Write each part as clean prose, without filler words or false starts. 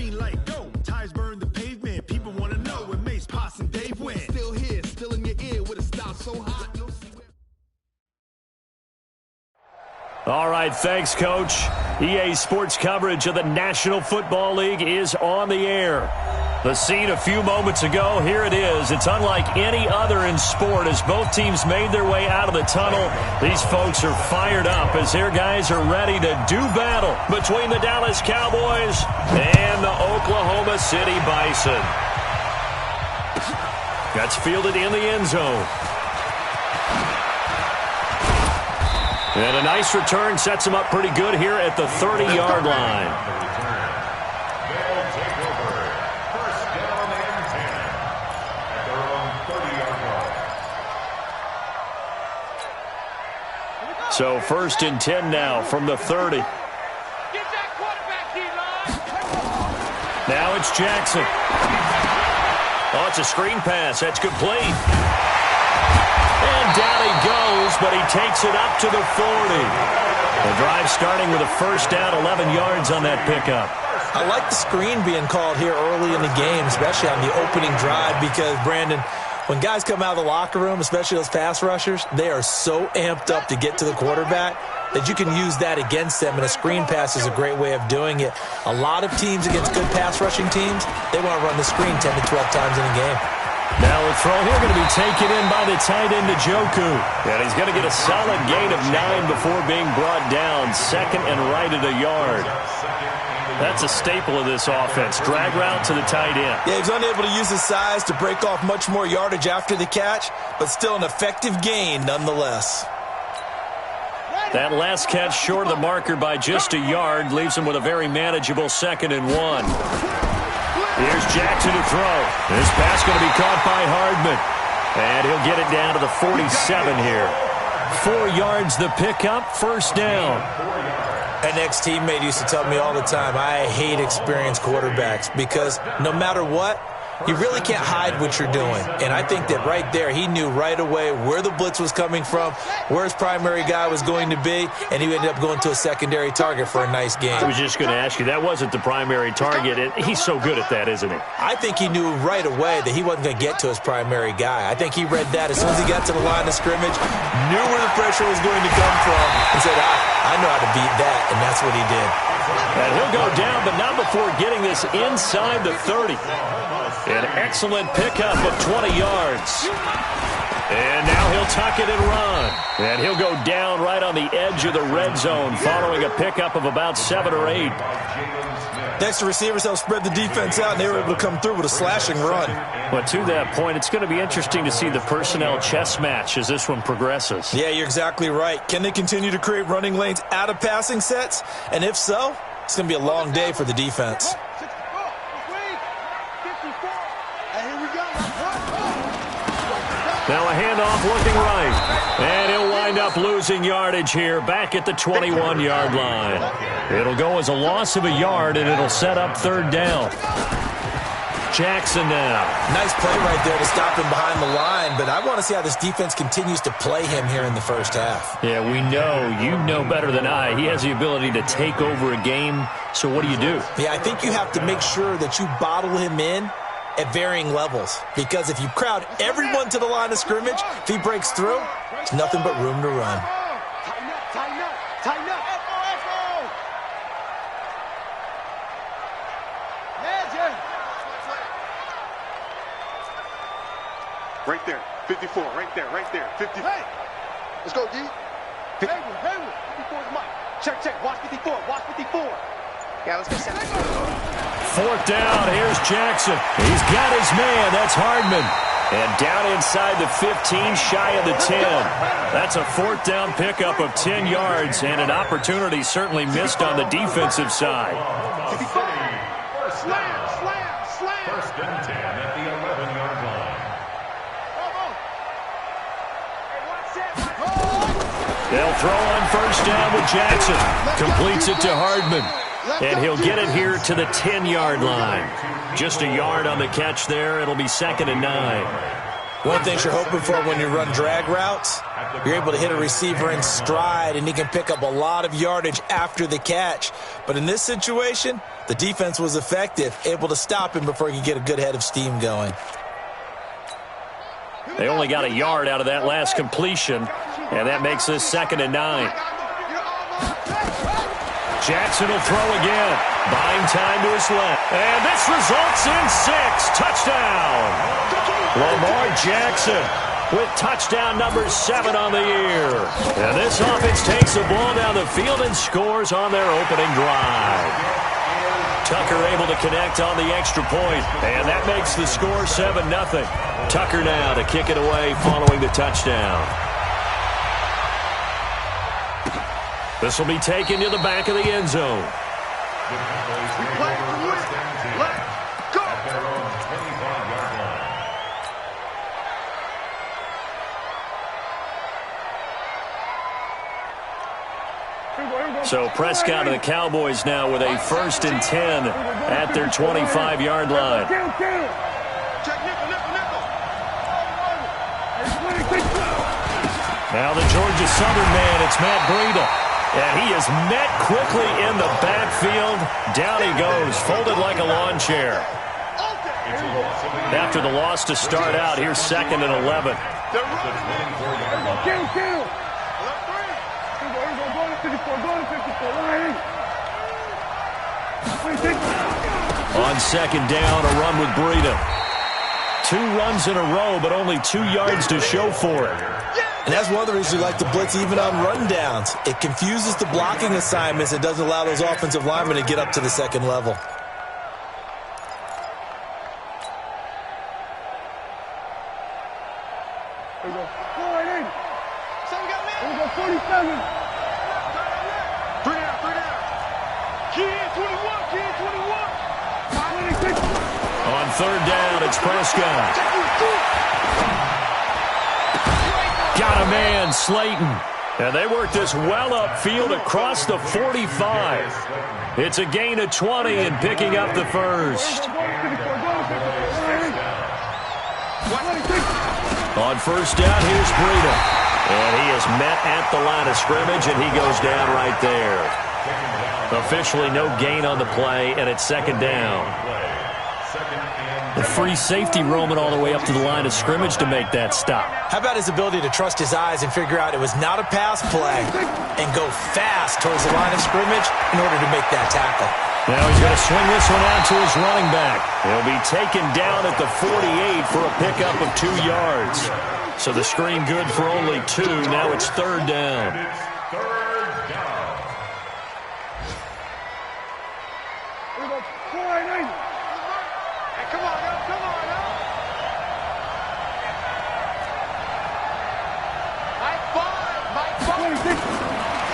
green light, go. Tires burn the pavement. People want to know when Mace, Potts, and Dave win. Still here, still in your ear with a style so hot. All right, thanks, Coach. EA Sports coverage of the National Football League is on the air. The scene a few moments ago, here it is. It's unlike any other in sport as both teams made their way out of the tunnel. These folks are fired up as their guys are ready to do battle between the Dallas Cowboys and the Oklahoma City Bison. That's fielded in the end zone. And a nice return sets him up pretty good here at the 30-yard line. So 1st and 10 now from the 30. Now it's Jackson. Oh, it's a screen pass. That's complete. And down he goes, but he takes it up to the 40. The drive starting with a first down, 11 yards on that pickup. I like the screen being called here early in the game, especially on the opening drive, because, Brandon, when guys come out of the locker room, especially those pass rushers, they are so amped up to get to the quarterback that you can use that against them, and a screen pass is a great way of doing it. A lot of teams against good pass rushing teams, they want to run the screen 10 to 12 times in a game. Now the throw here going to be taken in by the tight end, Njoku. And he's going to get a solid gain of 9 before being brought down. Second and right at a yard. That's a staple of this offense. Drag route to the tight end. Yeah, he's unable to use his size to break off much more yardage after the catch, but still an effective gain nonetheless. That last catch short of the marker by just a yard leaves him with a very manageable 2nd and 1. Here's Jackson to throw. This pass going to be caught by Hardman. And he'll get it down to the 47 here. 4 yards the pickup, first down. An ex-teammate used to tell me all the time, I hate experienced quarterbacks because no matter what, you really can't hide what you're doing. And I think that right there, he knew right away where the blitz was coming from, where his primary guy was going to be, and he ended up going to a secondary target for a nice game. I was just going to ask you, that wasn't the primary target. He's so good at that, isn't he? I think he knew right away that he wasn't going to get to his primary guy. I think he read that as soon as he got to the line of scrimmage, knew where the pressure was going to come from, and said, I know how to beat that, and that's what he did. And he'll go down, but not before getting this inside the 30. An excellent pickup of 20 yards. And now he'll tuck it and run. And he'll go down right on the edge of the red zone following a pickup of about 7 or 8. Next, the receivers helped spread the defense out, and they were able to come through with a slashing run. But to that point, it's going to be interesting to see the personnel chess match as this one progresses. Yeah, you're exactly right. Can they continue to create running lanes out of passing sets? And if so, it's going to be a long day for the defense. Now a handoff looking right. And he'll wind up losing yardage here back at the 21-yard line. It'll go as a loss of a yard, and it'll set up 3rd down. Jackson now. Nice play right there to stop him behind the line, but I want to see how this defense continues to play him here in the first half. Yeah, we know. You know better than I. He has the ability to take over a game, so what do you do? Yeah, I think you have to make sure that you bottle him in at varying levels, because if you crowd everyone to the line of scrimmage, if he breaks through, there's nothing but room to run. Tighten up. Right there, 54, right there, 50. Hey, let's go, D. Hayward, 54 is mine. Check, watch 54. Yeah, let's go 7. 4th down, here's Jackson. He's got his man, that's Hardman. And down inside the 15, shy of the 10. That's a 4th down pickup of 10 yards, and an opportunity certainly missed on the defensive side. Slam. First and 10 at the 11-yard line. They'll throw on first down with Jackson. Completes it to Hardman. And he'll get it here to the 10-yard line. Just a yard on the catch there. It'll be 2nd and 9. One thing you're hoping for when you run drag routes You're able to hit a receiver in stride, and he can pick up a lot of yardage after the catch. But in this situation, the defense was effective, able to stop him before he could get a good head of steam going. They only got a yard out of that last completion, and that makes this 2nd and 9. Jackson will throw again. Buying time to his left. And this results in 6. Touchdown. Lamar Jackson with touchdown number 7 on the year. And this offense takes the ball down the field and scores on their opening drive. Tucker able to connect on the extra point, and that makes the score 7-0. Tucker now to kick it away following the touchdown. This will be taken to the back of the end zone. So Prescott and the Cowboys now with a 1st and 10 at their 25-yard line. Now the Georgia Southern man, it's Matt Breida. And he is met quickly in the backfield. Down he goes, folded like a lawn chair. After the loss to start out, here's 2nd and 11. On 2nd down, a run with Breida. 2 runs in a row, but only 2 yards to show for it. And that's one of the reasons we like to blitz even on rundowns. It confuses the blocking assignments and doesn't allow those offensive linemen to get up to the 2nd level. There we go. 47. 3 down. Key 21. On 3rd down, it's Prescott. Got a man, Slayton. And they work this well upfield across the 45. It's a gain of 20 and picking up the 1st. On 1st down, here's Breida. And he is met at the line of scrimmage, and he goes down right there. Officially no gain on the play, and it's 2nd down. The free safety roaming all the way up to the line of scrimmage to make that stop. How about his ability to trust his eyes and figure out it was not a pass play and go fast towards the line of scrimmage in order to make that tackle. Now he's going to swing this one out to his running back. He'll be taken down at the 48 for a pickup of 2 yards. So the screen good for only 2. Now it's 3rd down.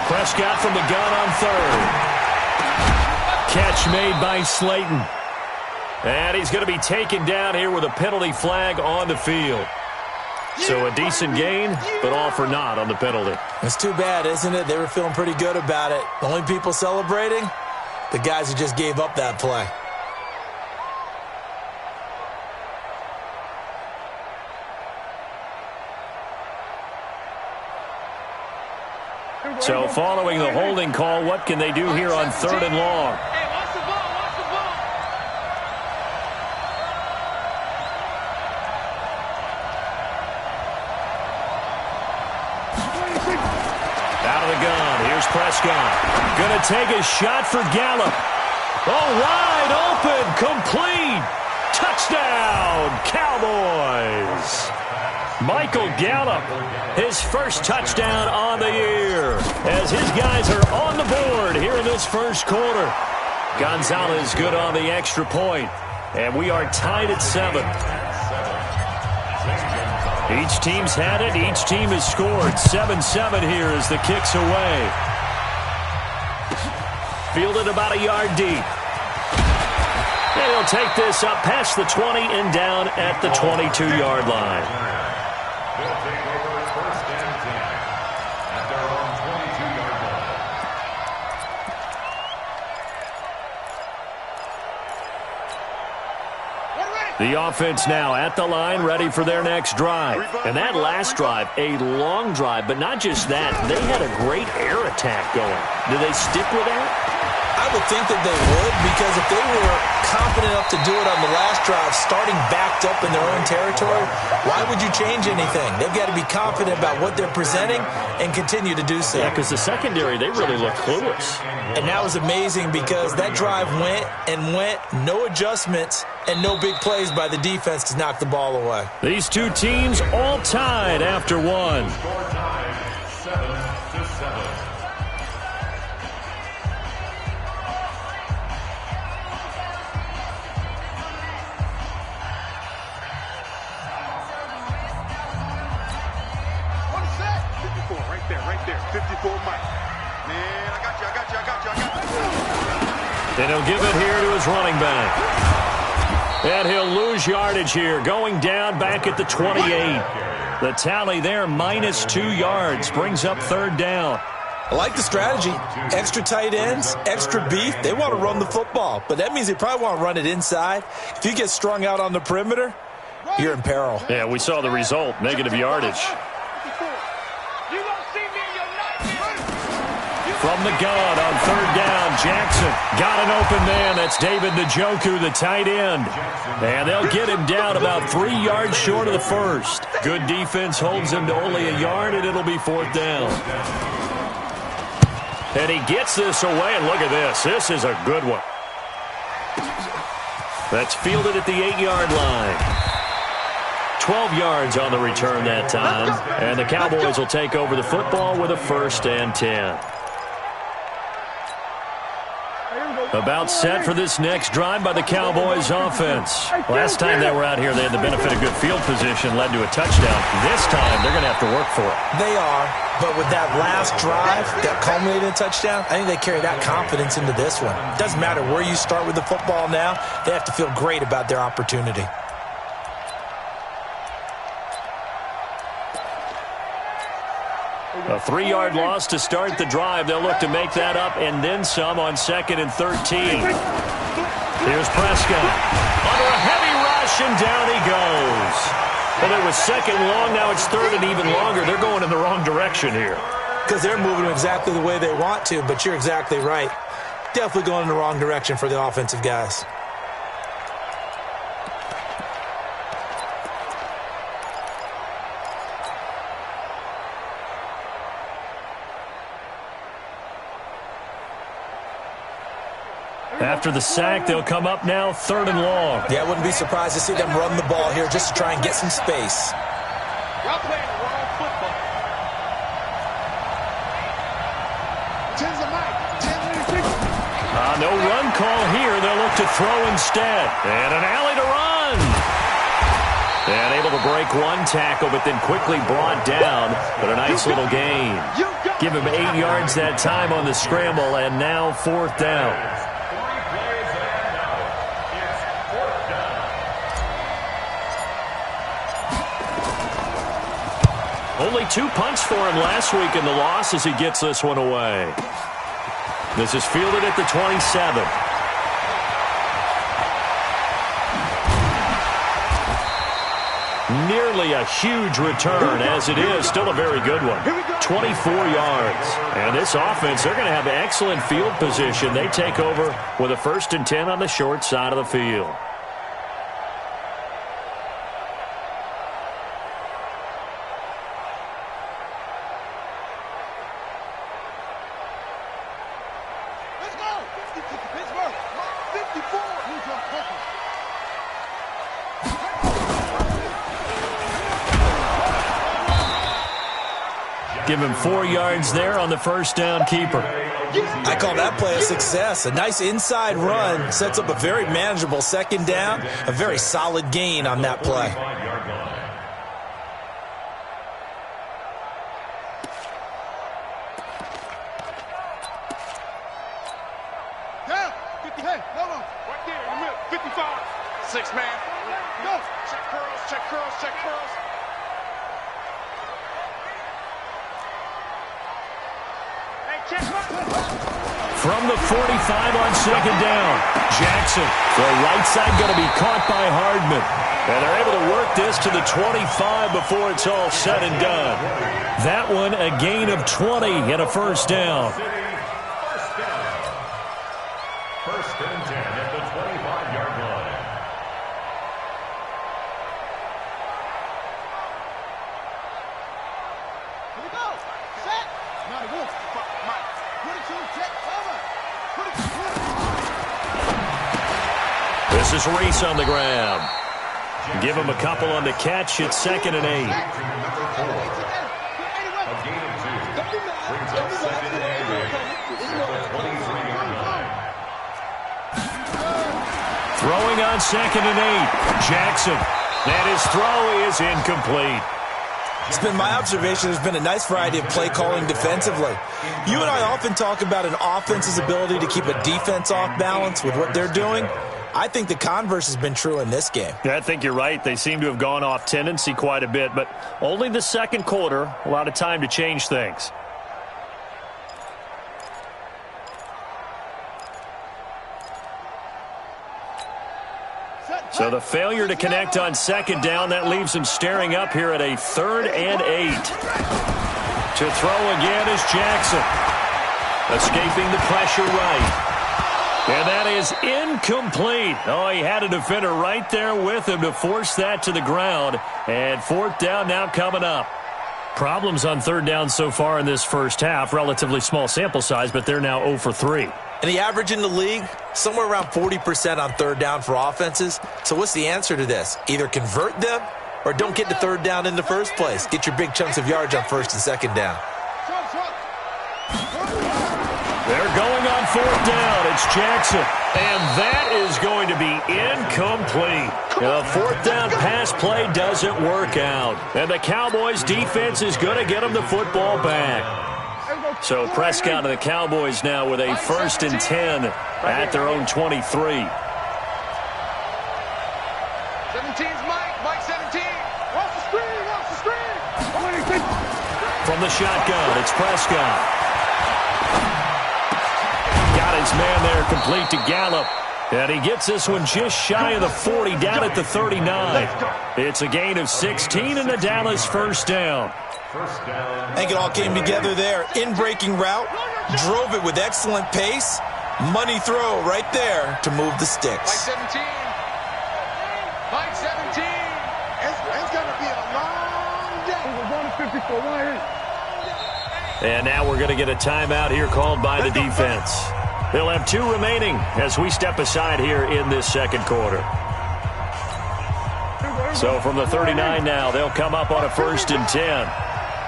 Prescott from the gun on 3rd. Catch made by Slayton. And he's going to be taken down here with a penalty flag on the field. So a decent gain, but all for naught on the penalty. It's too bad, isn't it? They were feeling pretty good about it. The only people celebrating, the guys who just gave up that play. So following the holding call, what can they do here on 3rd and long? Hey, watch the ball. Out of the gun, here's Prescott. Gonna take a shot for Gallup. Oh, wide open, complete. Touchdown, Cowboys. Michael Gallup, his first touchdown on the year, as his guys are on the board here in this 1st quarter. Gonzalez good on the extra point, and we are tied at 7. Each team's had it, each team has scored. 7-7 here as the kick's away. Fielded about a yard deep. And he'll take this up past the 20 and down at the 22-yard line. They'll take over 1st and 10 at their own 22-yard line. We're ready. The offense now at the line, ready for their next drive. And that last drive, a long drive, but not just that. They had a great air attack going. Do they stick with that? I would think that they would, because if they were confident enough to do it on the last drive, starting backed up in their own territory, why would you change anything? They've got to be confident about what they're presenting and continue to do so. Yeah, because the secondary, they really look clueless. And that was amazing because that drive went and went, no adjustments, and no big plays by the defense to knock the ball away. These two teams all tied after one. Score time, 7-7. Right there, 54 Mike. Man, I got you. And he'll give it here to his running back. And he'll lose yardage here, going down back at the 28. The tally there, -2 yards, brings up third down. I like the strategy. Extra tight ends, extra beef. They want to run the football, but that means they probably want to run it inside. If you get strung out on the perimeter, you're in peril. Yeah, we saw the result, negative yardage. From the gun on third down, Jackson got an open man. That's David Njoku, the tight end. And they'll get him down about 3 yards short of the first. Good defense holds him to only a yard, and it'll be fourth down. And he gets this away, and look at this. This is a good one. That's fielded at the 8-yard line. 12 yards on the return that time. And the Cowboys will take over the football with a 1st and 10. About set for this next drive by the Cowboys offense. Last time they were out here, they had the benefit of good field position, led to a touchdown. This time, they're going to have to work for it. They are, but with that last drive that culminated in a touchdown, I think they carry that confidence into this one. It doesn't matter where you start with the football now. They have to feel great about their opportunity. A 3-yard loss to start the drive. They'll look to make that up and then some on 2nd and 13. Here's Prescott. Under a heavy rush, and down he goes. Well, it was 2nd long. Now it's 3rd and even longer. They're going in the wrong direction here. Because they're moving exactly the way they want to, but you're exactly right. Definitely going in the wrong direction for the offensive guys. After the sack, they'll come up now 3rd and long. Yeah, I wouldn't be surprised to see them run the ball here just to try and get some space. Y'all playing the wrong football. Tens of Mike. 10 No run call here. They'll look to throw instead. And an alley to run. And able to break one tackle, but then quickly brought down. But a nice little gain. Give him 8 yards that time on the scramble, and now 4th down. Only 2 punts for him last week in the loss as he gets this one away. This is fielded at the 27. Nearly a huge return, as it is still a very good one. 24 yards. And this offense, they're going to have excellent field position. They take over with a 1st and 10 on the short side of the field. Give him 4 yards there on the 1st down keeper. I call that play a success. A nice inside run sets up a very manageable 2nd down. A very solid gain on that play. Down. 50. Hey, no. Right there in the middle. 55. 6 man. Go. Check curls, check curls, check curls. Hey, check curls. from the 45 on second down. Jackson, the right side going to be caught by Hardman. And they're able to work this to the 25 before it's all said and done. That one a gain of 20 and a first down. First and 10 at the 25-yard line. Here we go. Set. Now the wolf. Mike. Put it to check. Cover. Put it to This is Reese on the ground. Give him a couple on the catch. It's 2nd and 8. A gain of 2. Brings up 2nd and 8 at the 23-yard line. Throwing on 2nd and 8. Jackson. And his throw is incomplete. It's been my observation there's been a nice variety of play calling defensively. You and I often talk about an offense's ability to keep a defense off balance with what they're doing. I think the converse has been true in this game. Yeah, I think you're right. They seem to have gone off tendency quite a bit, but only the second quarter, a lot of time to change things. So the failure to connect on second down, that leaves him staring up here at a 3rd and 8. To throw again is Jackson. Escaping the pressure right. And that is incomplete. Oh, he had a defender right there with him to force that to the ground. And 4th down now coming up. Problems on 3rd down so far in this first half. Relatively small sample size, but they're now 0 for 3. And the average in the league, somewhere around 40% on 3rd down for offenses. So what's the answer to this? Either convert them or don't get to 3rd down in the first place. Get your big chunks of yards on 1st and 2nd down. They're going on 4th down. It's Jackson. And that is going to be incomplete. The 4th down pass play doesn't work out. And the Cowboys defense is going to get them the football back. So Prescott and the Cowboys now with a 1st and 10 at their own 23. 17's Mike. Mike 17. Watch the screen. Watch the screen. From the shotgun, it's Prescott. Got his man there complete to Gallup. And he gets this one just shy of the 40 down at the 39. It's a gain of 16 and the Dallas first down. I think it all came together there. In-breaking route, drove it with excellent pace. Money throw right there to move the sticks. Mike 17. Mike 17. It's going to be a long day. And now we're going to get a timeout here called by the defense. They'll have 2 remaining as we step aside here in this second quarter. So from the 39 now, they'll come up on a 1st and 10.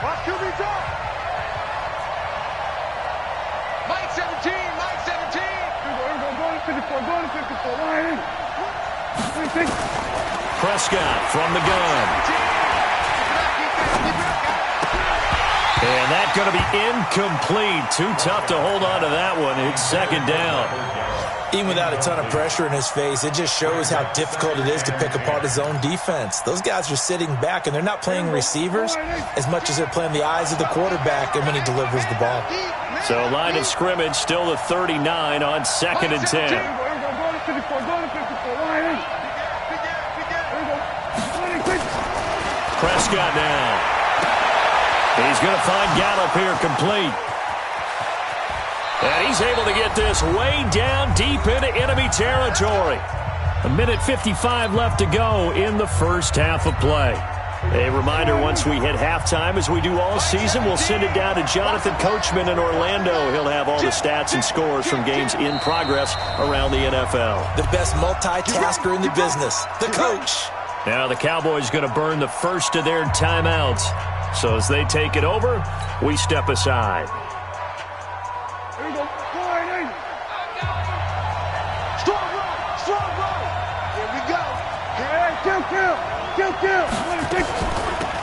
Watch QB drop. Mike 17. Mike 17. Prescott from the gun. And that's going to be incomplete. Too tough to hold on to that one. It's 2nd down. Even without a ton of pressure in his face, it just shows how difficult it is to pick apart his own defense. Those guys are sitting back, and they're not playing receivers as much as they're playing the eyes of the quarterback and when he delivers the ball. So line of scrimmage still the 39 on 2nd and 10. Prescott now. He's going to find Gallup here complete. And he's able to get this way down deep into enemy territory. 1:55 left to go in the first half of play. A reminder, once we hit halftime, as we do all season, we'll send it down to Jonathan Coachman in Orlando. He'll have all the stats and scores from games in progress around the NFL. The best multitasker in the business, the coach. Now the Cowboys going to burn the first of their timeouts. So as they take it over, we step aside.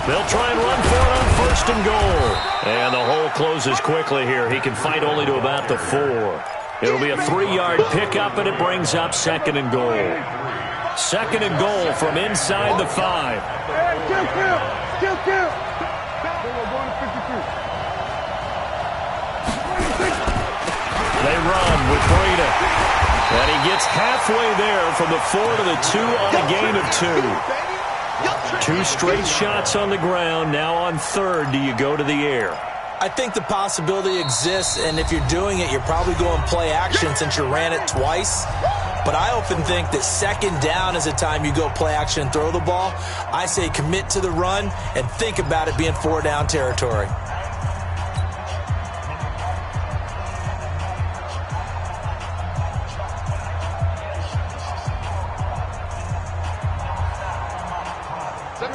They'll try and run for it on 1st and goal. And the hole closes quickly here. He can fight only to about the 4. It'll be a 3-yard pickup, and it brings up 2nd and goal. 2nd and goal from inside the 5. They run with Breida. And he gets halfway there from the 4 to the 2 on a gain of 2. 2 straight shots on the ground. Now on third, do you go to the air? I think the possibility exists, and if you're doing it, you're probably going play action since you ran it twice. But I often think that second down is a time you go play action and throw the ball. I say commit to the run and think about it being 4 down territory.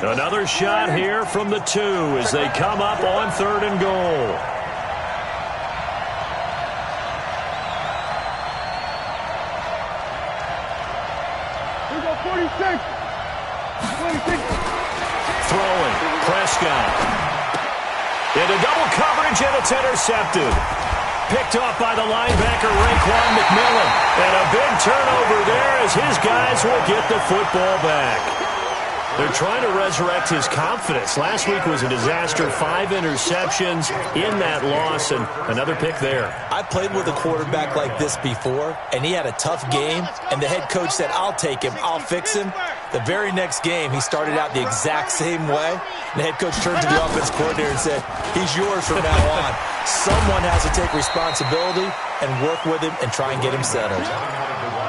Another shot here from the 2 as they come up on third and goal. Throwing, Prescott. Into double coverage, and it's intercepted. Picked off by the linebacker, Raekwon McMillan. And a big turnover there as his guys will get the football back. They're trying to resurrect his confidence. Last week was a disaster. 5 interceptions in that loss, and another pick there. I played with a quarterback like this before, and he had a tough game, and the head coach said, I'll take him, I'll fix him. The very next game, he started out the exact same way, and the head coach turned to the offense coordinator and said, he's yours from now on. Someone has to take responsibility and work with him and try and get him settled.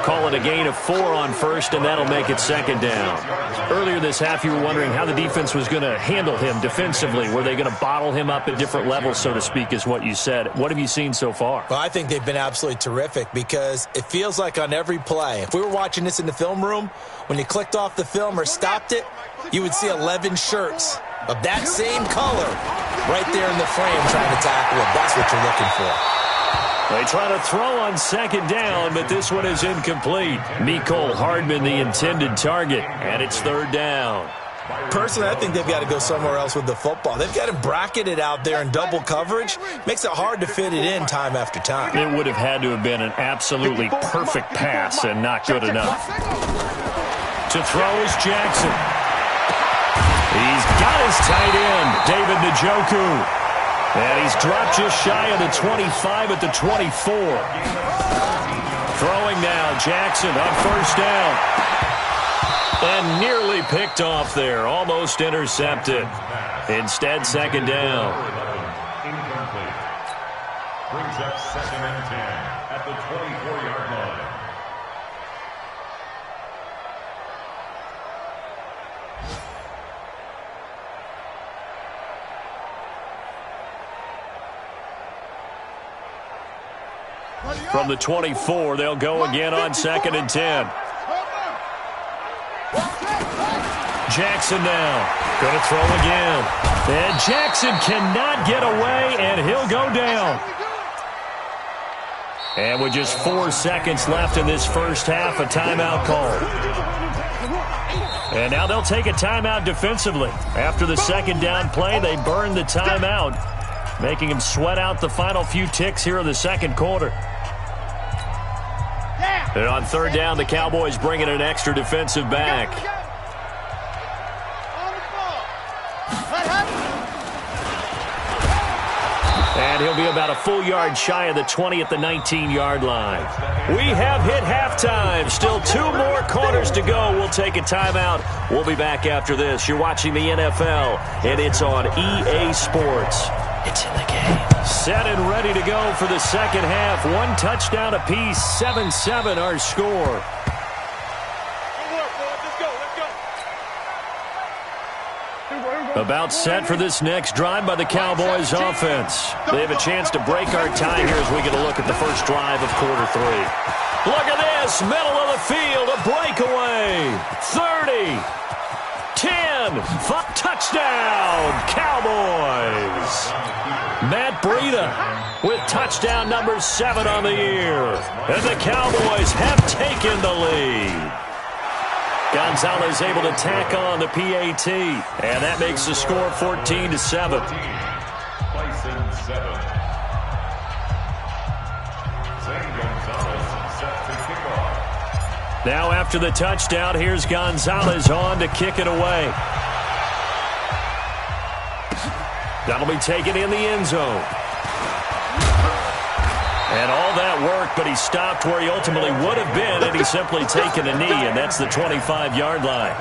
Call it a gain of 4 on first, and that'll make it second down. Earlier this half, you were wondering how the defense was going to handle him defensively. Were they going to bottle him up at different levels, so to speak, is what you said. What have you seen so far? Well, I think they've been absolutely terrific because it feels like on every play, if we were watching this in the film room, when you clicked off the film or stopped it, you would see 11 shirts of that same color right there in the frame trying to tackle him. That's what you're looking for. They try to throw on second down, but this one is incomplete. Mecole Hardman, the intended target, and it's third down. Personally, I think they've got to go somewhere else with the football. They've got him bracketed out there in double coverage. Makes it hard to fit it in time after time. It would have had to have been an absolutely perfect pass and not good enough. To throw is Jackson. He's got his tight end, David Njoku. And he's dropped just shy of the 25 at the 24. Throwing now, Jackson on first down. And nearly picked off there, almost intercepted. Instead, second down. Incomplete. Brings up 2nd and 10 at the 24-yard line. From the 24, they'll go again on 2nd and 10. Jackson now. Going to throw again. And Jackson cannot get away, and he'll go down. And with just 4 seconds left in this first half, a timeout call. And now they'll take a timeout defensively. After the second down play, they burn the timeout, making him sweat out the final few ticks here in the second quarter. And on third down, the Cowboys bring in an extra defensive back. And he'll be about a full yard shy of the 20 at the 19-yard line. We have hit halftime. Still 2 more quarters to go. We'll take a timeout. We'll be back after this. You're watching the NFL, and it's on EA Sports. It's in the game. Set and ready to go for the second half. 1 touchdown apiece, 7-7 our score. About set for this next drive by the Cowboys offense. They have a chance to break our tie here as we get a look at the first drive of quarter 3. Look at this, middle of the field, a breakaway. 30, 10, touchdown, Cowboys. Matt Breida with touchdown number 7 on the year. And the Cowboys have taken the lead. Gonzalez able to tack on the PAT, and that makes the score 14-7. Bison 7. Zane Gonzalez set to kick off. Now after the touchdown, here's Gonzalez on to kick it away. That'll be taken in the end zone. And all that work, but he stopped where he ultimately would have been, and he's simply taken a knee, and that's the 25-yard line.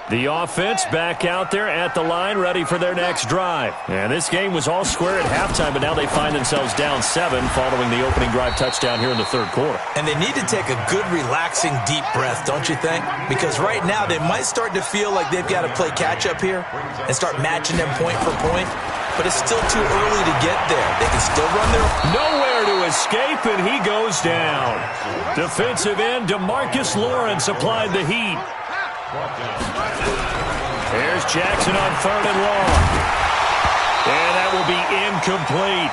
The offense back out there at the line, ready for their next drive. And this game was all square at halftime, but now they find themselves down 7 following the opening drive touchdown here in the third quarter. And they need to take a good, relaxing, deep breath, don't you think? Because right now they might start to feel like they've got to play catch-up here and start matching them point for point. But it's still too early to get there. They can still run their... Nowhere to escape, and he goes down. Defensive end DeMarcus Lawrence applied the heat. Here's Jackson on 3rd and long. And that will be incomplete.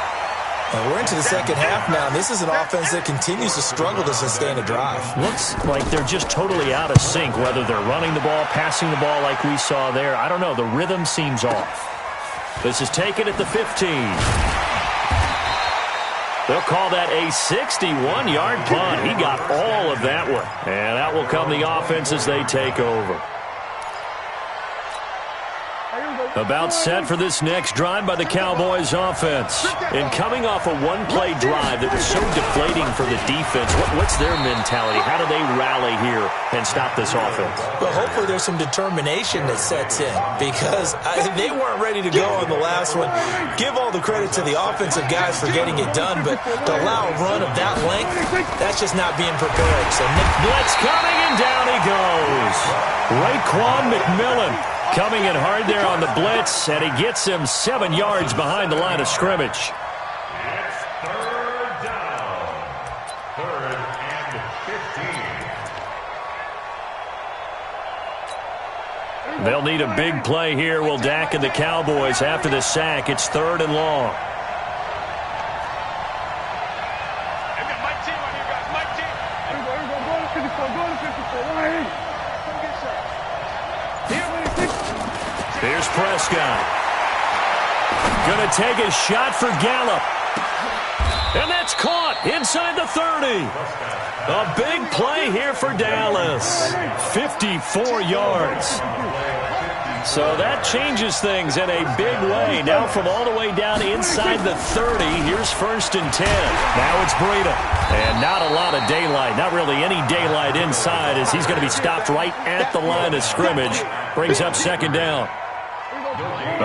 And we're into the second half now, and this is an offense that continues to struggle to sustain a drive. Looks like they're just totally out of sync, whether they're running the ball, passing the ball like we saw there. I don't know. The rhythm seems off. This is taken at the 15. They'll call that a 61-yard punt. He got all of that one. And that will come the offense as they take over. About set for this next drive by the Cowboys offense. And coming off a one-play drive that was so deflating for the defense, what's their mentality? How do they rally here and stop this offense? Well, hopefully there's some determination that sets in because they weren't ready to go on the last one. Give all the credit to the offensive guys for getting it done, but to allow a run of that length, that's just not being prepared. So blitz coming, and down he goes. Raekwon McMillan coming in hard there on the blitz, and he gets him 7 yards behind the line of scrimmage. It's 3rd down. 3rd and 15. They'll need a big play here, will Dak and the Cowboys after the sack. It's 3rd and long. They've got Mike T right here, guys. Mike T. Here we go. Go to 54. Go to 54. Right here. Come get shot. Here's Prescott. Gonna take a shot for Gallup. And that's caught inside the 30. A big play here for Dallas. 54 yards. So that changes things in a big way. Now from all the way down inside the 30, here's 1st and 10. Now it's Breida. And not a lot of daylight. Not really any daylight inside as he's going to be stopped right at the line of scrimmage. Brings up 2nd down.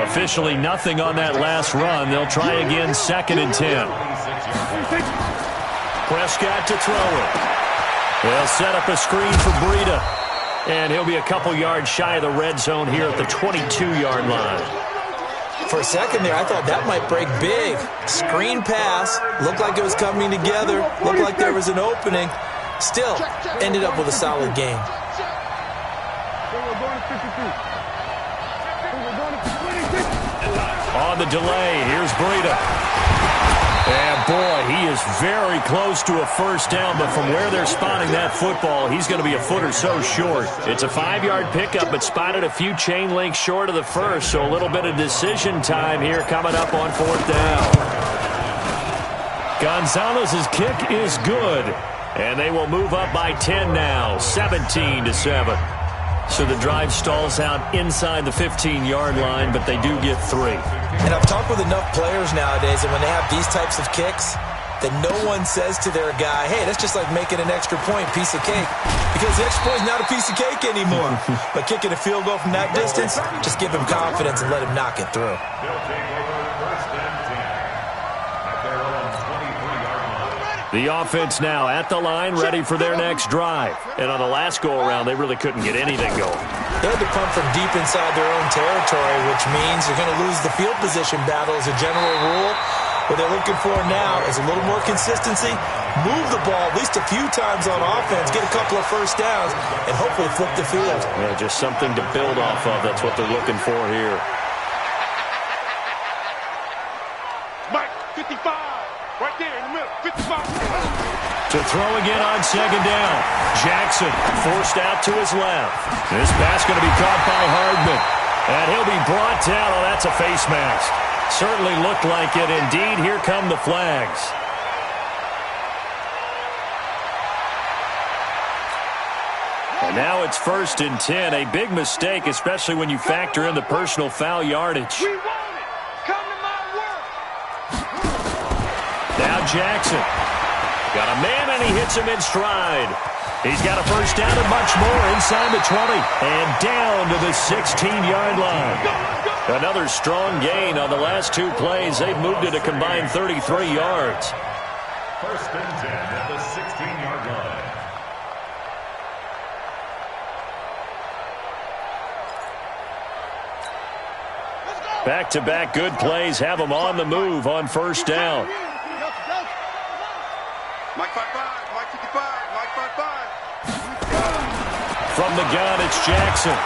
Officially nothing on that last run. They'll try again 2nd and 10. Prescott to throw it. They'll set up a screen for Breida. And he'll be a couple yards shy of the red zone here at the 22-yard line. For a second there, I thought that might break big. Screen pass. Looked like it was coming together. Looked like there was an opening. Still, ended up with a solid game. On the delay, here's Breida. And boy, he is very close to a 1st down, but from where they're spotting that football, he's going to be a foot or so short. It's a 5-yard pickup, but spotted a few chain links short of the 1st, so a little bit of decision time here coming up on 4th down. Gonzalez's kick is good, and they will move up by 10 now, 17-7. So the drive stalls out inside the 15-yard line, but they do get 3. And I've talked with enough players nowadays, and when they have these types of kicks, that no one says to their guy, hey, that's just like making an extra point, piece of cake. Because the extra point is not a piece of cake anymore. But kicking a field goal from that distance, just give him confidence and let him knock it through. They'll take over 1st and 10 at their own 23-yard line. The offense now at the line, ready for their next drive. And on the last go-around, they really couldn't get anything going. They had to punt from deep inside their own territory, which means you're going to lose the field position battle as a general rule. What they're looking for now is a little more consistency, move the ball at least a few times on offense, get a couple of 1st downs, and hopefully flip the field. Yeah, just something to build off of. That's what they're looking for here. Mike, 55. Right there in the middle. 55. To throw again on 2nd down. Jackson forced out to his left. This pass going to be caught by Hardman. And he'll be brought down. Oh, that's a face mask. Certainly looked like it. Indeed, here come the flags. And now it's 1st and 10. A big mistake, especially when you factor in the personal foul yardage. We want it. Come to my work. Now Jackson. Got a man, and he hits him in stride. He's got a first down and much more inside the 20. And down to the 16-yard line. Another strong gain on the last 2 plays. They've moved it a combined 33 yards. 1st and 10 at the 16-yard line. Back-to-back good plays have them on the move on 1st down. Mike 5-5, Mike 55, Mike 5-5. From the gun, it's Jackson.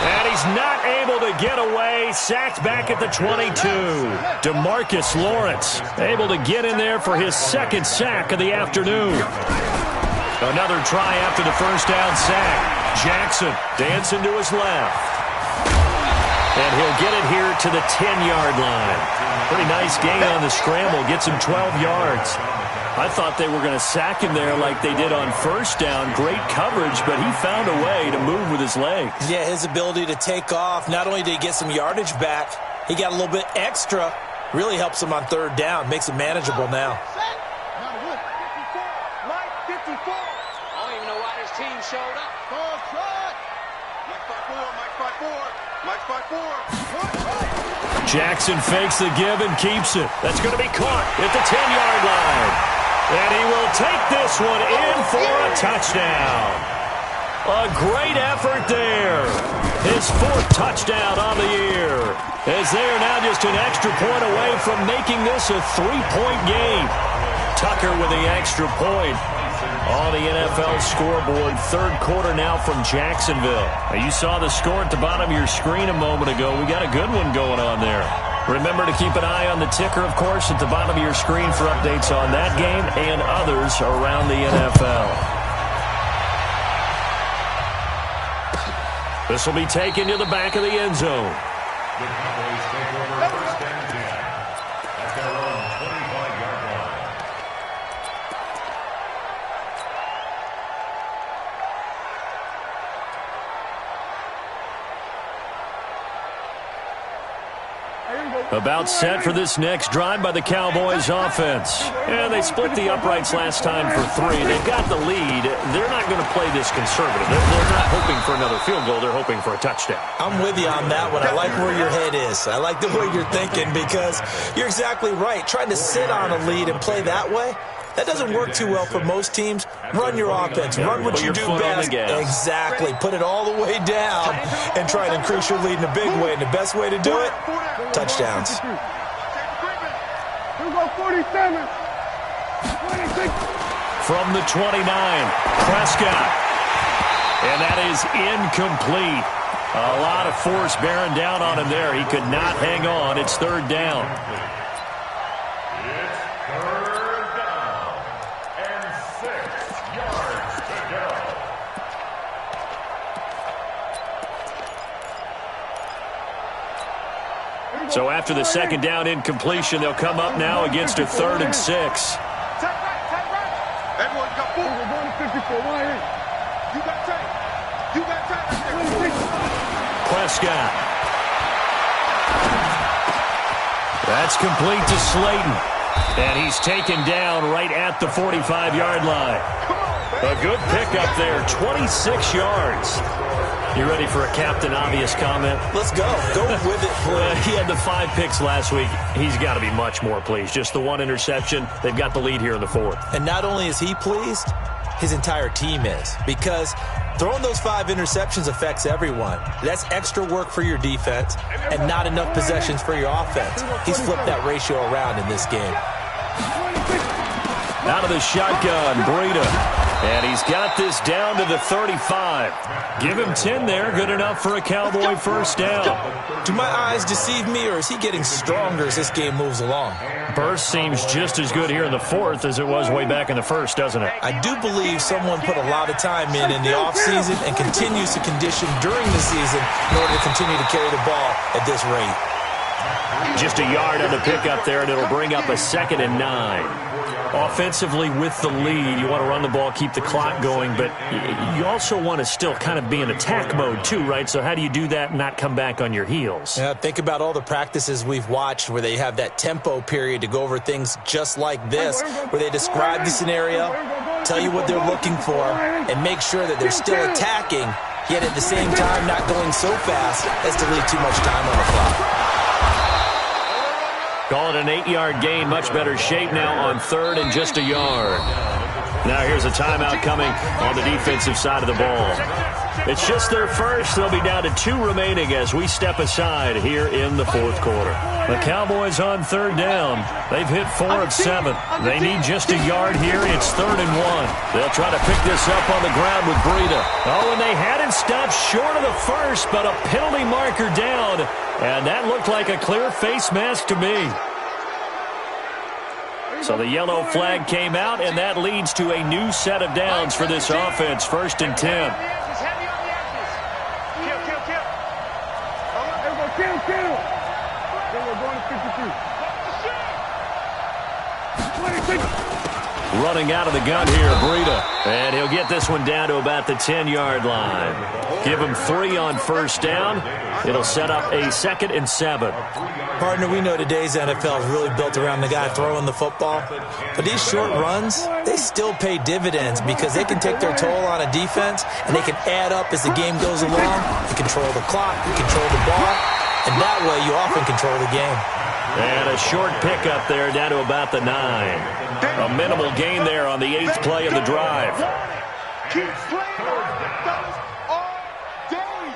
And he's not able to get away. Sacked back at the 22. DeMarcus Lawrence able to get in there for his 2nd sack of the afternoon. Another try after the first down sack. Jackson dancing to his left. And he'll get it here to the 10-yard line. Pretty nice gain on the scramble. Gets him 12 yards. I thought they were going to sack him there like they did on 1st down. Great coverage, but he found a way to move with his legs. Yeah, his ability to take off. Not only did he get some yardage back, he got a little bit extra. Really helps him on 3rd down. Makes it manageable now. Mike 54. I don't even know why this team showed up. Mike 5-4, Mike 5-4. Mike 5-4. Jackson fakes the give and keeps it. That's going to be caught at the 10-yard line. And he will take this one in for a touchdown. A great effort there. His 4th touchdown on the year. As they are now just an extra point away from making this a 3-point game. Tucker with the extra point on the NFL scoreboard. 3rd quarter now from Jacksonville. Now, you saw the score at the bottom of your screen a moment ago. We got a good one going on there. Remember to keep an eye on the ticker, of course, at the bottom of your screen for updates on that game and others around the NFL. This will be taken to the back of the end zone. The Cowboys take over 1st and 10 at their own 25-yard line. About set for this next drive by the Cowboys offense. And they split the uprights last time for 3. They've got the lead. They're not going to play this conservative. They're not hoping for another field goal. They're hoping for a touchdown. I'm with you on that one. I like where your head is. I like the way you're thinking because you're exactly right. Trying to sit on a lead and play that way, that doesn't work too well for most teams. Run your offense. Run what you do best. Exactly. Put it all the way down and try to increase your lead in a big way. And the best way to do it, touchdowns. From the 29, Prescott. And that is incomplete. A lot of force bearing down on him there. He could not hang on. It's 3rd down. It's 3rd down and 6 yards to go. So after the 2nd down incompletion, they'll come up now against a 3rd and 6. Take right. Everyone got 4. We're going to 54. You got take. You got take. Prescott. That's complete to Slayton. And he's taken down right at the 45-yard line. A good pickup there, 26 yards. You ready for a Captain Obvious comment? Let's go. Go with it, please. He had the 5 picks last week. He's got to be much more pleased. Just the 1 interception. They've got the lead here in the 4th. And not only is he pleased, his entire team is. Because throwing those 5 interceptions affects everyone. That's extra work for your defense and not enough possessions for your offense. He's flipped that ratio around in this game. Out of the shotgun, Breida. And he's got this down to the 35. Give him 10 there. Good enough for a Cowboy first down. Do my eyes deceive me, or is he getting stronger as this game moves along? Burst seems just as good here in the 4th as it was way back in the 1st, doesn't it? I do believe someone put a lot of time in the offseason and continues to condition during the season in order to continue to carry the ball at this rate. Just a yard on the pickup there, and it'll bring up a 2nd and 9. Offensively with the lead, you want to run the ball, keep the clock going, but you also want to still kind of be in attack mode too, right? So how do you do that and not come back on your heels? Yeah, think about all the practices we've watched where they have that tempo period to go over things just like this, where they describe the scenario, tell you what they're looking for, and make sure that they're still attacking, yet at the same time not going so fast as to leave too much time on the clock. Call it an 8-yard gain. Much better shape now on 3rd and just a yard. Now here's a timeout coming on the defensive side of the ball. It's just their first. They'll be down to 2 remaining as we step aside here in the 4th quarter. The Cowboys on 3rd down. They've hit 4 of 7. They need just a yard here. It's 3rd and 1. They'll try to pick this up on the ground with Breida. Oh, and they had it stopped short of the first, but a penalty marker down. And that looked like a clear face mask to me. So the yellow flag came out, and that leads to a new set of downs for this offense. 1st and 10. Running out of the gun here, Breida. And he'll get this one down to about the 10-yard line. Give him 3 on 1st down. It'll set up a 2nd and 7. Partner, we know today's NFL is really built around the guy throwing the football. But these short runs, they still pay dividends because they can take their toll on a defense, and they can add up as the game goes along. You control the clock, you control the ball, and that way you often control the game. And a short pickup there down to about the 9. A minimal gain there on the 8th play of the drive. Keep playing fellas, all day.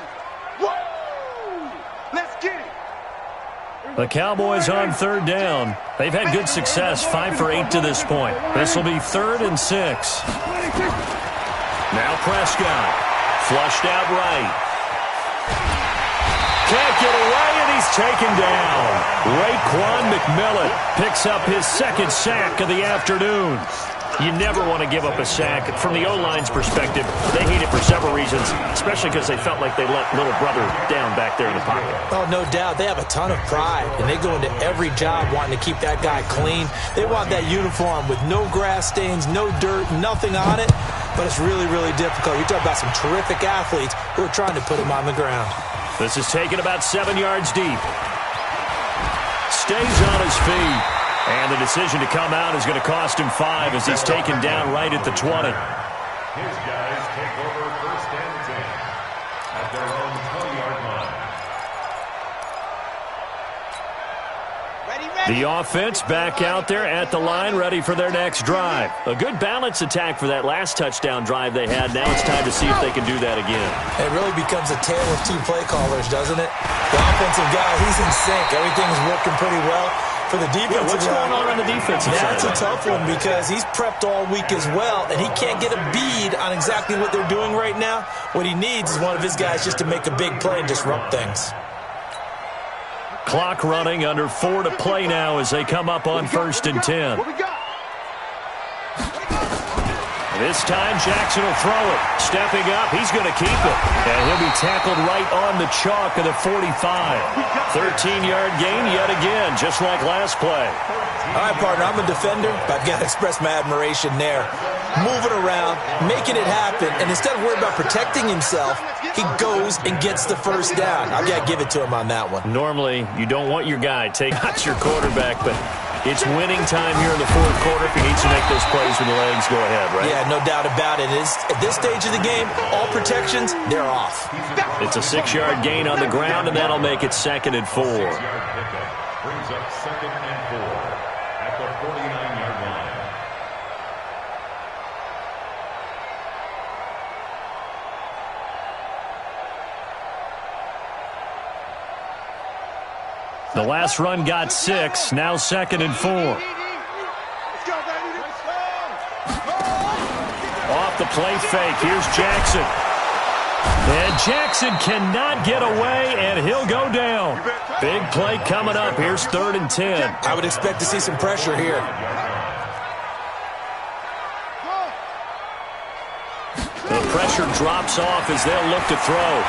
Woo! Let's get it. The Cowboys on 3rd down. They've had good success, 5 for 8 to this point. This will be 3rd and 6. Now Prescott. Flushed out right. Can't get away, and he's taken down. Raekwon McMillan picks up his 2nd sack of the afternoon. You never want to give up a sack. From the O-line's perspective, they hate it for several reasons, especially because they felt like they let little brother down back there in the pocket. Oh, no doubt. They have a ton of pride, and they go into every job wanting to keep that guy clean. They want that uniform with no grass stains, no dirt, nothing on it, but it's really, really difficult. You talk about some terrific athletes who are trying to put him on the ground. This is taken about 7 yards deep. Stays on his feet. And the decision to come out is going to cost him 5 as he's taken down right at the 20. His guys take over 1st and 10 at their own 20-yard line. The offense back out there at the line, ready for their next drive. A good balance attack for that last touchdown drive they had. Now it's time to see if they can do that again. It really becomes a tale of 2 play callers, doesn't it? The offensive guy, he's in sync. Everything's working pretty well. For the defensive what's going on the defensive side? That's a tough one because he's prepped all week as well, and he can't get a bead on exactly what they're doing right now. What he needs is one of his guys just to make a big play and disrupt things. Clock running, under 4 to play now as they come up on 1st and 10. This time Jackson will throw it. Stepping up, he's going to keep it. And he'll be tackled right on the chalk of the 45. 13-yard gain yet again, just like last play. All right, partner, I'm a defender, but I've got to express my admiration there. Moving around, making it happen, and instead of worrying about protecting himself, he goes and gets the 1st down. I've got to give it to him on that one. Normally, you don't want your guy take out your quarterback, but it's winning time here in the 4th quarter if he needs to make those plays when the legs go ahead, right? Yeah, no doubt about it. At this stage of the game, all protections, they're off. It's a 6-yard gain on the ground, and that'll make it 2nd and 4. Brings up 2nd and 4 at the 49-yard line. The last run got 6, now 2nd and 4. Off the play fake, here's Jackson. And Jackson cannot get away, and he'll go down. Big play coming up. Here's 3rd and 10. I would expect to see some pressure here. The pressure drops off as they'll look to throw.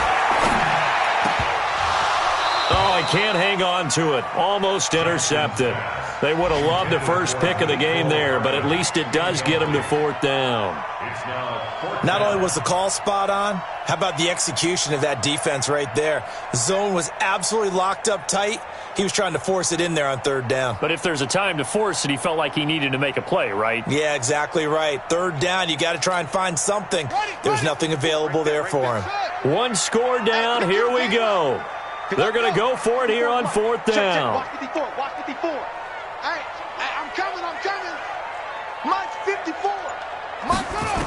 Oh, he can't hang on to it. Almost intercepted. They would have loved the first pick of the game there, but at least it does get him to 4th down. Not only was the call spot on, how about the execution of that defense right there? The zone was absolutely locked up tight. He was trying to force it in there on 3rd down. But if there's a time to force it, he felt like he needed to make a play, right? Yeah, exactly right. 3rd down, you got to try and find something. There's nothing available there for him. One score down. Here we go. They're going to go for it here on 4th down. Watch 54. Watch 54. Hey, I'm coming. Mike's 54. Mike's up.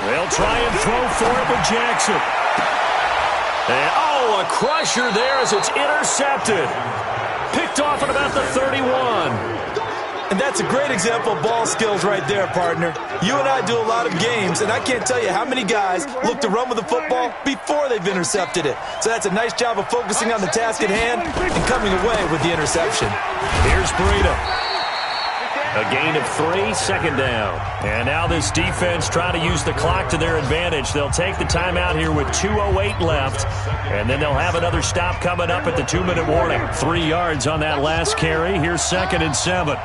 They'll try and throw for it with Jackson. And, a crusher there as it's intercepted. Picked off at about the 31. And that's a great example of ball skills right there, partner. You and I do a lot of games, and I can't tell you how many guys look to run with the football before they've intercepted it. So that's a nice job of focusing on the task at hand and coming away with the interception. Here's Breida. A gain of 3, 2nd down. And now this defense trying to use the clock to their advantage. They'll take the timeout here with 2:08 left. And then they'll have another stop coming up at the 2-minute warning. 3 yards on that last carry. Here's 2nd and 7.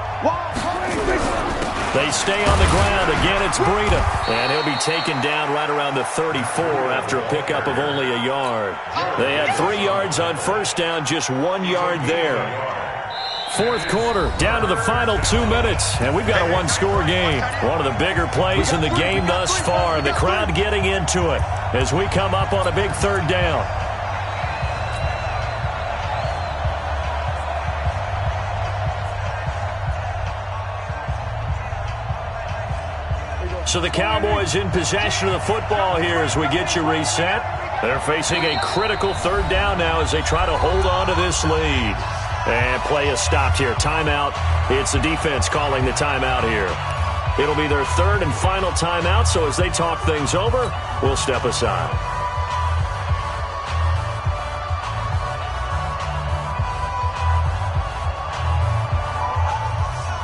They stay on the ground. Again, it's Breida. And he'll be taken down right around the 34 after a pickup of only a yard. They had 3 yards on 1st down, just 1 yard there. 4th quarter, down to the final 2 minutes, and we've got a one-score game. One of the bigger plays in the game thus far. The crowd getting into it as we come up on a big 3rd down. So the Cowboys in possession of the football here as we get you reset. They're facing a critical 3rd down now as they try to hold on to this lead. And play is stopped here. Timeout. It's the defense calling the timeout here. It'll be their 3rd and final timeout, so as they talk things over, we'll step aside.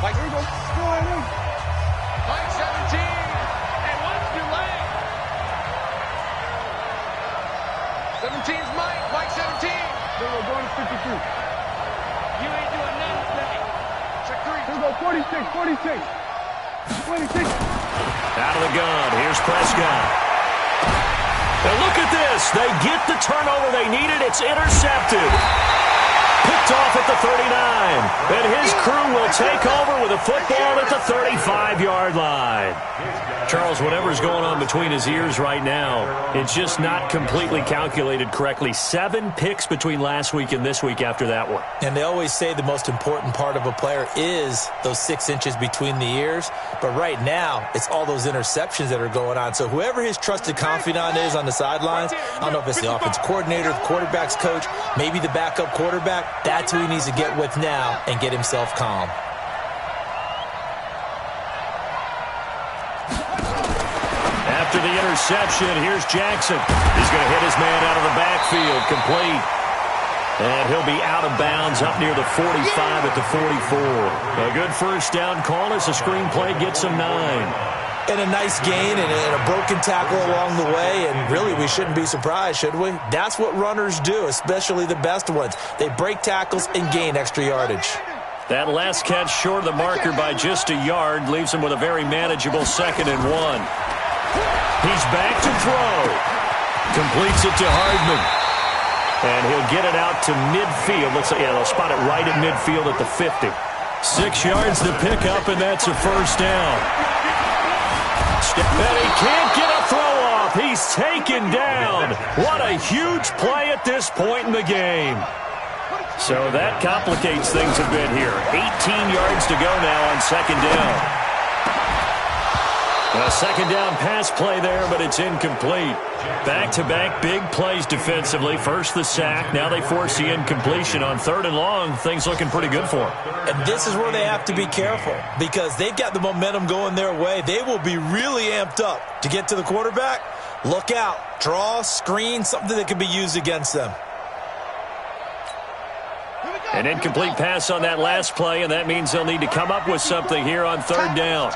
Mike, here we go. Mike 17. And one's delayed. 17's Mike. Mike 17. Then we're going to 52. You ain't doing nothing today. Check 3. Here we go, 46. 26. Out of the gun. Here's Prescott. And look at this. They get the turnover they needed. It's intercepted. Picked off at the 39. And his crew will take over with a football at the 35-yard line. Charles, whatever's going on between his ears right now, it's just not completely calculated correctly. 7 picks between last week and this week after that one. And they always say the most important part of a player is those 6 inches between the ears. But right now, it's all those interceptions that are going on. So whoever his trusted confidant is on the sidelines, I don't know if it's the offense coordinator, the quarterback's coach, maybe the backup quarterback, that's who he needs to get with now and get himself calm. After the interception, here's Jackson. He's going to hit his man out of the backfield, complete. And he'll be out of bounds up near the 45 at the 44. A good 1st down call as the screen play gets him 9. And a nice gain and a broken tackle along the way, and really we shouldn't be surprised, should we? That's what runners do, especially the best ones. They break tackles and gain extra yardage. That last catch short of the marker by just a yard leaves him with a very manageable 2nd and 1. He's back to throw. Completes it to Hardman. And he'll get it out to midfield. Looks like, yeah, they'll spot it right at midfield at the 50. 6 yards to pick up, and that's a 1st down. And he can't get a throw off. He's taken down. What a huge play at this point in the game. So that complicates things a bit here. 18 yards to go now on 2nd down. A 2nd down pass play there, but it's incomplete. Back-to-back big plays defensively. First the sack. Now they force the incompletion on 3rd and long. Things looking pretty good for them. And this is where they have to be careful because they've got the momentum going their way. They will be really amped up to get to the quarterback. Look out. Draw, screen, something that can be used against them. An incomplete pass on that last play, and that means they'll need to come up with something here on 3rd down.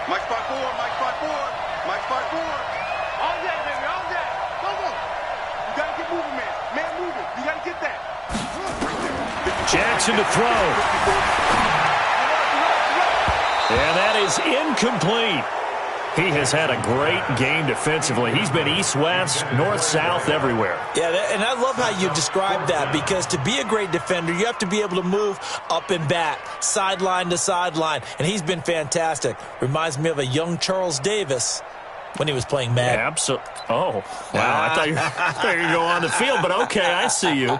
Mike spot 4, Mike spot 4, Mike spot 4. All day, baby, all day. Go. You gotta get moving, man. Man You got to get that. Jackson to throw. And that is incomplete. He has had a great game defensively. He's been east-west, north-south, everywhere. Yeah, and I love how you described that, because to be a great defender, you have to be able to move up and back, sideline to sideline, and he's been fantastic. Reminds me of a young Charles Davis when he was playing Madden. Absolutely. Oh, wow. I thought you were going to go on the field, but okay, I see you.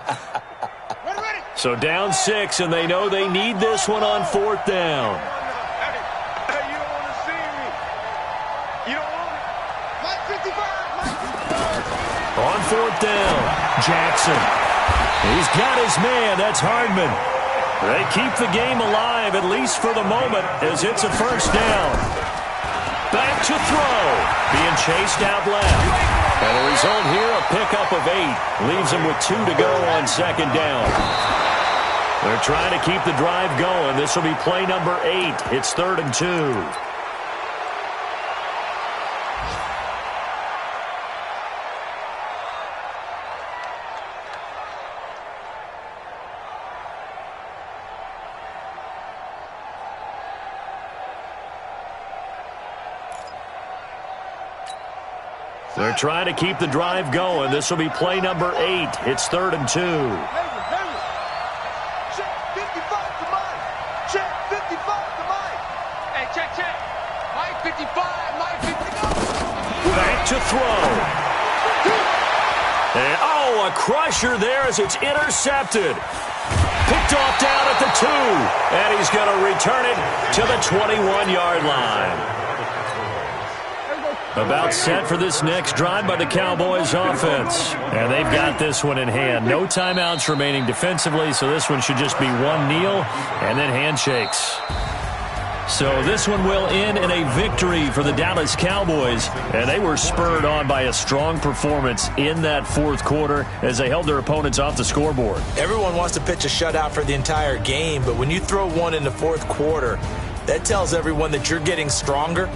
So down 6, and they know they need this one on 4th down. On 4th down, Jackson. He's got his man. That's Hardman. They keep the game alive, at least for the moment, as it's a 1st down. Back to throw. Being chased out left. And the result here, a pickup of 8. Leaves him with 2 to go on 2nd down. They're trying to keep the drive going. This will be play number 8. It's 3rd and 2. They're trying to keep the drive going. This will be play number 8. It's 3rd and 2. Check 55 to Mike. Check 55 to Mike. Hey, check. Mike 55. Mike 50. Back to throw. And, a crusher there as it's intercepted. Picked off down at the 2. And he's going to return it to the 21-yard line. About set for this next drive by the Cowboys offense. And they've got this one in hand. No timeouts remaining defensively, so this one should just be one kneel and then handshakes. So this one will end in a victory for the Dallas Cowboys. And they were spurred on by a strong performance in that 4th quarter as they held their opponents off the scoreboard. Everyone wants to pitch a shutout for the entire game, but when you throw one in the 4th quarter, that tells everyone that you're getting stronger